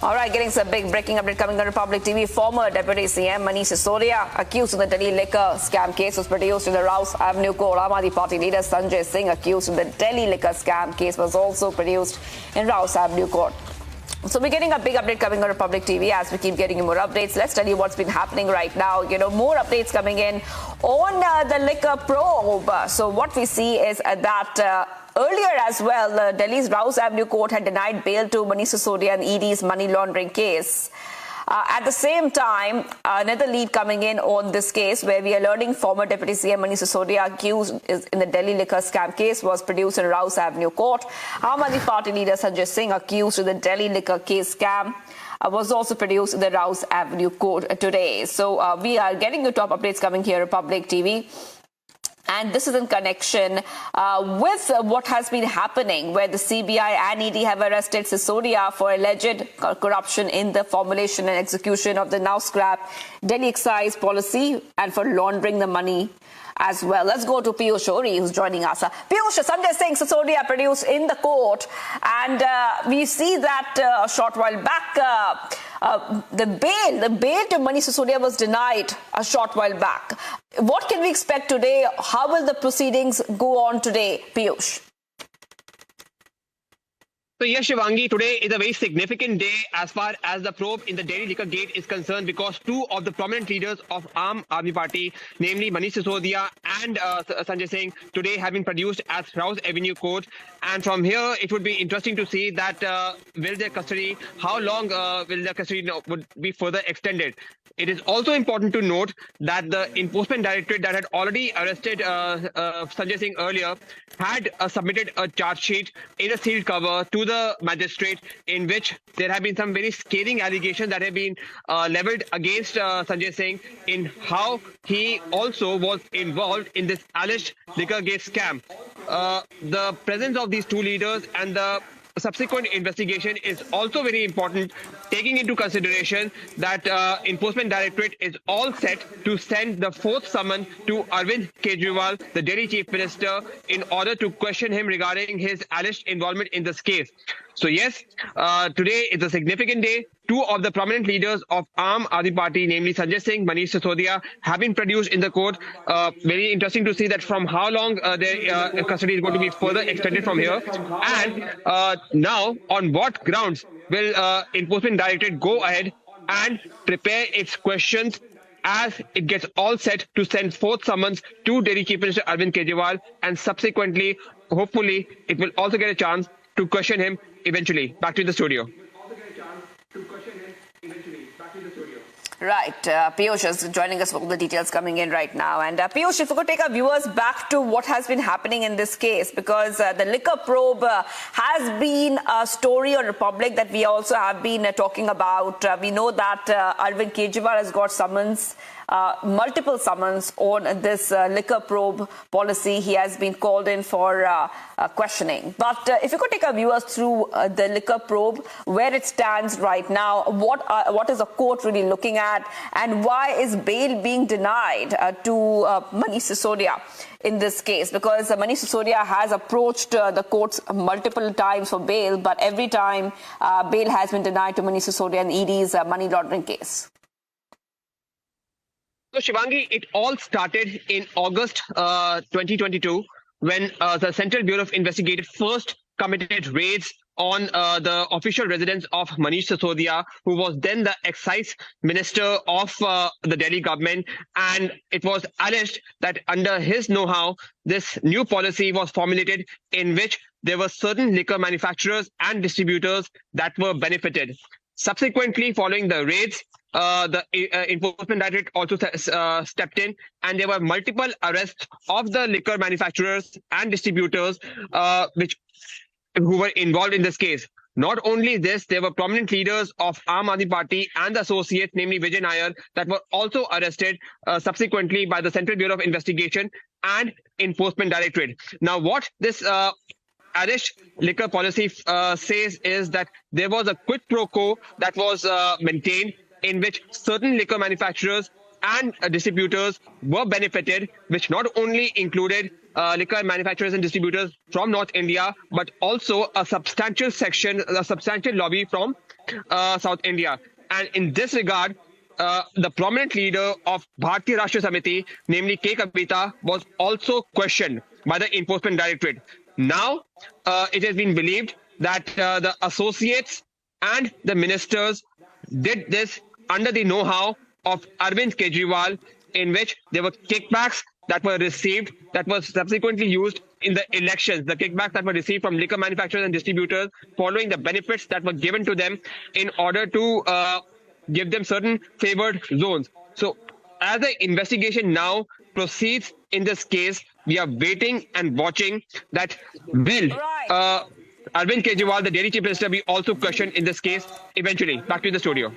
All right, getting some big breaking update coming on Republic TV. Former Deputy CM Manish Sisodia, accused in the Delhi liquor scam case, was produced in the Rouse Avenue court. AAP Party leader Sanjay Singh, accused in the Delhi liquor scam case, was also produced in Rouse Avenue court. So we're getting a big update coming on Republic TV as we keep getting you more updates. Let's tell you what's been happening right now. More updates coming in on the liquor probe. So what we see is that earlier as well, Delhi's Rouse Avenue court had denied bail to Manish Sisodia and ED's money laundering case. At the same time, another lead coming in on this case where we are learning former Deputy CM Manish Sisodia, accused in the Delhi liquor scam case, was produced in Rouse Avenue court. AAP Party leader Sanjay Singh, accused in the Delhi liquor case scam, was also produced in the Rouse Avenue court today. So we are getting the top updates coming here, Republic TV. And this is in connection with what has been happening, where the CBI and ED have arrested Sisodia for alleged corruption in the formulation and execution of the now scrapped Delhi excise policy and for laundering the money as well. Let's go to Piyush Ori, who's joining us. Piyush, Sanjay Singh, Sisodia produced in the court, and we see that a short while back, the bail to Manish Sisodia was denied a short while back. What can we expect today? How will the proceedings go on today, Piyush? So yes, Shivangi, today is a very significant day as far as the probe in the Delhi Liquorgate is concerned, because two of the prominent leaders of AAP Party, namely Manish Sisodia and Sanjay Singh, today have been produced at Rouse Avenue Court. And from here, it would be interesting to see that how long will their custody would be further extended. It is also important to note that the Enforcement Directorate that had already arrested Sanjay Singh earlier had submitted a charge sheet in a sealed cover to the magistrate, in which there have been some very scathing allegations that have been leveled against Sanjay Singh in how he also was involved in this alleged Liquorgate scam. The presence of these two leaders and the subsequent investigation is also very important, taking into consideration that Enforcement Directorate is all set to send the fourth summon to Arvind Kejriwal, the Delhi Chief Minister, in order to question him regarding his alleged involvement in this case. So yes, today is a significant day. Two of the prominent leaders of AAP Party, namely Sanjay Singh, Manish Sisodia, have been produced in the court. Very interesting to see that from how long their custody is going to be further extended from here. And now, on what grounds will Enforcement Directorate go ahead and prepare its questions as it gets all set to send fourth summons to Delhi Chief Minister Arvind Kejriwal, and subsequently, hopefully, it will also get a chance to question him eventually. Back to the studio. Right, Piyush is joining us for all the details coming in right now. And Piyush, if we could take our viewers back to what has been happening in this case, because the liquor probe has been a story on Republic that we also have been talking about. We know that Arvind Kejriwal has got summons, multiple summons on this liquor probe policy. He has been called in for questioning. But if you could take our viewers through the liquor probe, where it stands right now, what is the court really looking at, and why is bail being denied to Manish Sisodia in this case? Because Manish Sisodia has approached the courts multiple times for bail, but every time bail has been denied to Manish Sisodia and ED's money laundering case. So Shivangi, it all started in August 2022 when the Central Bureau of Investigation first committed raids on the official residence of Manish Sisodia, who was then the Excise Minister of the Delhi government. And it was alleged that under his know-how, this new policy was formulated in which there were certain liquor manufacturers and distributors that were benefited. Subsequently, following the raids, the Enforcement Directorate also stepped in, and there were multiple arrests of the liquor manufacturers and distributors who were involved in this case. Not only this, there were prominent leaders of AAP Party and the associates, namely Vijay Nair, that were also arrested subsequently by the Central Bureau of Investigation and Enforcement Directorate. Now, what this Irish liquor policy says is that there was a quid pro quo that was maintained, in which certain liquor manufacturers and distributors were benefited, which not only included liquor manufacturers and distributors from North India, but also a substantial lobby from South India. And in this regard, the prominent leader of Bharatiya Rashtriya Samiti, namely K. Kavita, was also questioned by the Enforcement Directorate. Now, it has been believed that the associates and the ministers did this under the know-how of Arvind Kejriwal, in which there were kickbacks that were received, that was subsequently used in the elections, the kickbacks that were received from liquor manufacturers and distributors following the benefits that were given to them in order to give them certain favored zones. So as the investigation now proceeds in this case, we are waiting and watching that will Arvind Kejriwal, the Delhi Chief Minister, be also questioned in this case eventually. Back to the studio.